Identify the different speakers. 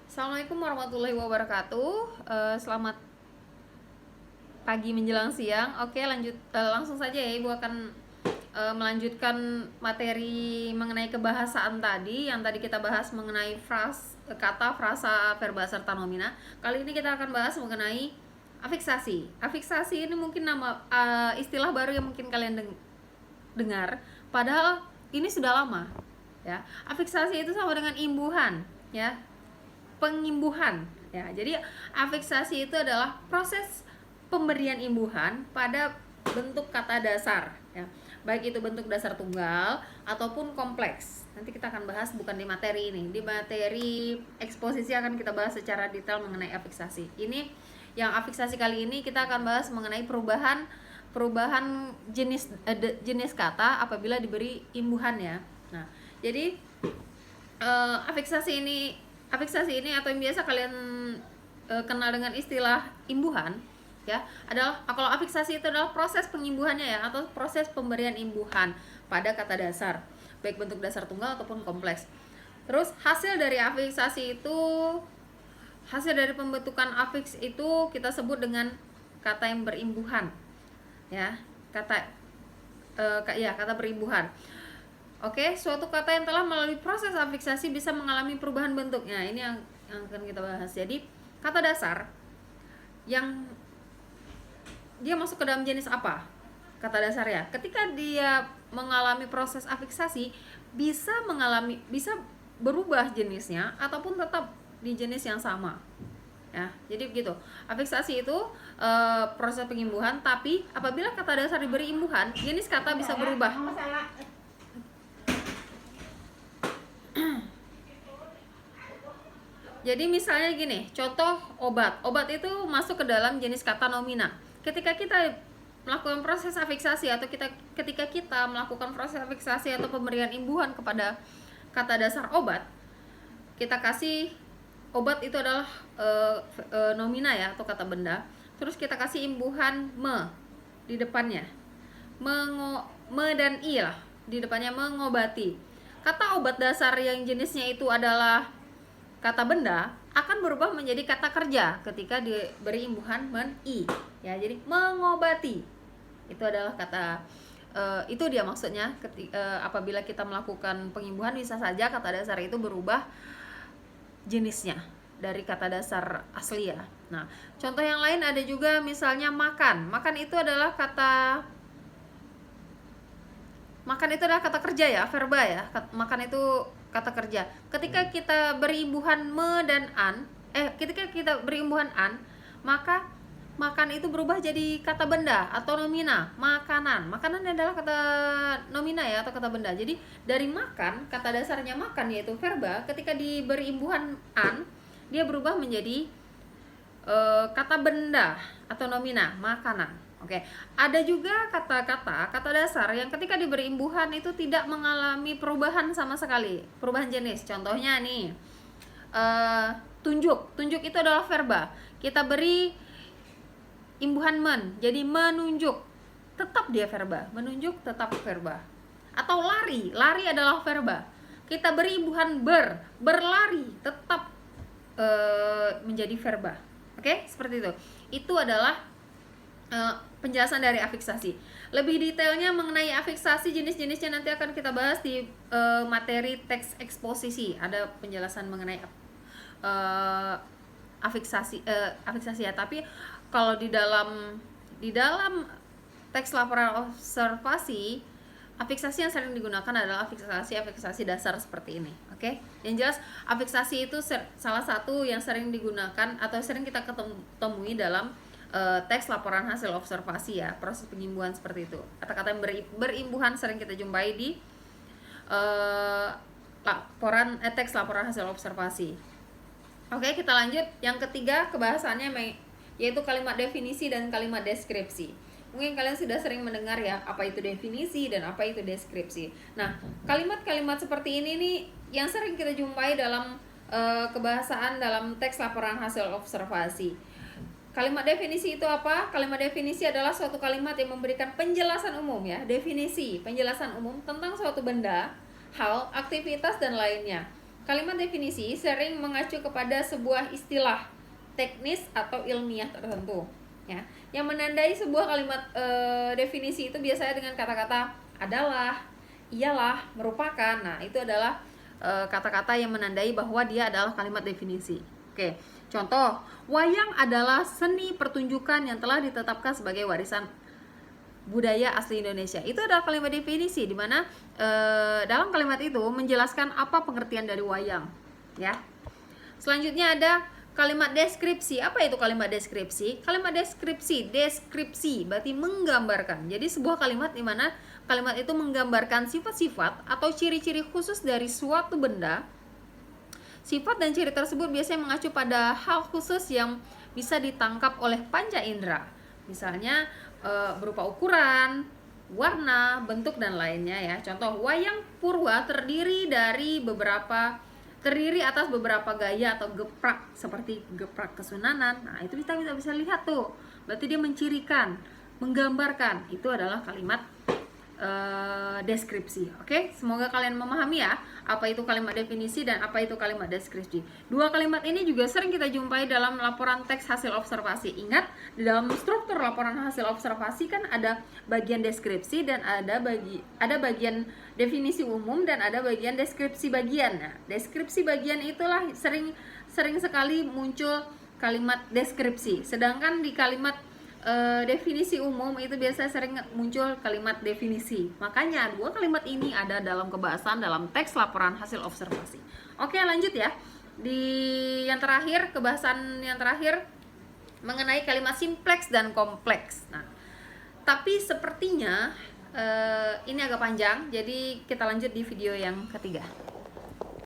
Speaker 1: Assalamualaikum warahmatullahi wabarakatuh. Selamat pagi menjelang siang. Oke, langsung saja ya. Ibu akan melanjutkan materi mengenai kebahasaan tadi. Yang tadi kita bahas mengenai kata, frasa, verba serta nomina. Kali ini kita akan bahas mengenai afiksasi. Afiksasi ini mungkin istilah baru yang mungkin kalian dengar. Padahal ini sudah lama. Ya, afiksasi itu sama dengan imbuhan, ya, pengimbuhan, ya. Jadi afiksasi itu adalah proses pemberian imbuhan pada bentuk kata dasar, ya, baik itu bentuk dasar tunggal ataupun kompleks. Nanti kita akan bahas bukan di materi ini, di materi eksposisi akan kita bahas secara detail mengenai afiksasi. Ini yang afiksasi kali ini kita akan bahas mengenai perubahan jenis kata apabila diberi imbuhan, ya. Nah, jadi afiksasi ini atau yang biasa kalian kenal dengan istilah imbuhan, ya, adalah kalau afiksasi itu adalah proses pengimbuhannya, ya, atau proses pemberian imbuhan pada kata dasar, baik bentuk dasar tunggal ataupun kompleks. Terus hasil dari pembentukan afiks itu kita sebut dengan kata yang berimbuhan, ya, kata berimbuhan. Oke, suatu kata yang telah melalui proses afiksasi bisa mengalami perubahan bentuknya. Ini yang akan kita bahas. Jadi, kata dasar yang dia masuk ke dalam jenis apa? Kata dasar, ya. Ketika dia mengalami proses afiksasi, bisa berubah jenisnya ataupun tetap di jenis yang sama. Ya, jadi begitu. Afiksasi itu proses pengimbuhan, tapi apabila kata dasar diberi imbuhan, jenis kata bisa berubah. Jadi misalnya gini, contoh obat. Obat itu masuk ke dalam jenis kata nomina. Ketika kita melakukan proses afiksasi atau ketika kita melakukan proses afiksasi atau pemberian imbuhan kepada kata dasar obat, kita kasih obat itu adalah nomina, ya, atau kata benda. Terus kita kasih imbuhan me di depannya. Me dan i lah di depannya, mengobati. Kata obat dasar yang jenisnya itu adalah kata benda akan berubah menjadi kata kerja ketika diberi imbuhan men-i, ya. Jadi mengobati itu adalah kata itu dia maksudnya. Apabila kita melakukan pengimbuhan, bisa saja kata dasar itu berubah jenisnya dari kata dasar asli, ya. Nah, contoh yang lain ada juga, misalnya makan. Makan itu adalah kata kerja, ya, verba, ya. Makan itu kata kerja. Ketika kita beri imbuhan me dan an, maka makan itu berubah jadi kata benda atau nomina, makanan. Makanan adalah kata nomina, ya, atau kata benda. Jadi dari makan, kata dasarnya makan yaitu verba, ketika diberi imbuhan an, dia berubah menjadi kata benda atau nomina, makanan. Oke, ada juga kata dasar yang ketika diberi imbuhan itu tidak mengalami perubahan sama sekali, perubahan jenis. Contohnya nih, tunjuk. Tunjuk itu adalah verba. Kita beri imbuhan men, jadi menunjuk, tetap dia verba. Menunjuk tetap verba. Atau lari. Lari adalah verba. Kita beri imbuhan berlari, tetap menjadi verba. Oke, seperti itu. Itu adalah penjelasan dari afiksasi. Lebih detailnya mengenai afiksasi, jenis-jenisnya nanti akan kita bahas di materi teks eksposisi. Ada penjelasan mengenai afiksasi, ya. Tapi kalau di dalam teks laporan observasi, afiksasi yang sering digunakan adalah afiksasi dasar seperti ini. Oke? Yang jelas afiksasi itu salah satu yang sering digunakan atau sering kita temui dalam teks laporan hasil observasi, ya, proses pengimbuhan seperti itu. Kata-kata yang berimbuhan sering kita jumpai di teks laporan hasil observasi. Oke, kita lanjut. Yang ketiga kebahasannya yaitu kalimat definisi dan kalimat deskripsi. Mungkin kalian sudah sering mendengar, ya, apa itu definisi dan apa itu deskripsi. Nah, kalimat-kalimat seperti ini nih yang sering kita jumpai dalam kebahasaan dalam teks laporan hasil observasi. Kalimat definisi itu apa? Kalimat definisi adalah suatu kalimat yang memberikan penjelasan umum, ya. Definisi, penjelasan umum tentang suatu benda, hal, aktivitas, dan lainnya. Kalimat definisi sering mengacu kepada sebuah istilah teknis atau ilmiah tertentu, ya, yang menandai sebuah kalimat definisi itu biasanya dengan kata-kata adalah, iyalah, merupakan. Nah, itu adalah kata-kata yang menandai bahwa dia adalah kalimat definisi. Oke, contoh, wayang adalah seni pertunjukan yang telah ditetapkan sebagai warisan budaya asli Indonesia. Itu adalah kalimat definisi, di mana dalam kalimat itu menjelaskan apa pengertian dari wayang, ya. Selanjutnya ada kalimat deskripsi. Apa itu kalimat deskripsi? Kalimat deskripsi berarti menggambarkan. Jadi sebuah kalimat di mana kalimat itu menggambarkan sifat-sifat atau ciri-ciri khusus dari suatu benda. Sifat dan ciri tersebut biasanya mengacu pada hal khusus yang bisa ditangkap oleh panca indera. Misalnya berupa ukuran, warna, bentuk, dan lainnya, ya. Contoh, wayang purwa terdiri atas beberapa gaya atau geprak, seperti geprak kesunanan. Nah, itu kita bisa lihat tuh. Berarti dia mencirikan, menggambarkan. Itu adalah kalimat deskripsi. Oke, semoga kalian memahami ya apa itu kalimat definisi dan apa itu kalimat deskripsi. Dua kalimat ini juga sering kita jumpai dalam laporan teks hasil observasi. Ingat, di dalam struktur laporan hasil observasi kan ada bagian deskripsi dan ada bagian definisi umum dan ada bagian deskripsi bagian. Nah, deskripsi bagian itulah sering sekali muncul kalimat deskripsi. Sedangkan di kalimat definisi umum itu biasanya sering muncul kalimat definisi. Makanya dua kalimat ini ada dalam kebahasan dalam teks laporan hasil observasi. Oke, lanjut ya. Di yang terakhir, kebahasan yang terakhir mengenai kalimat simpleks dan kompleks. Nah, tapi sepertinya ini agak panjang, jadi kita lanjut di video yang ketiga.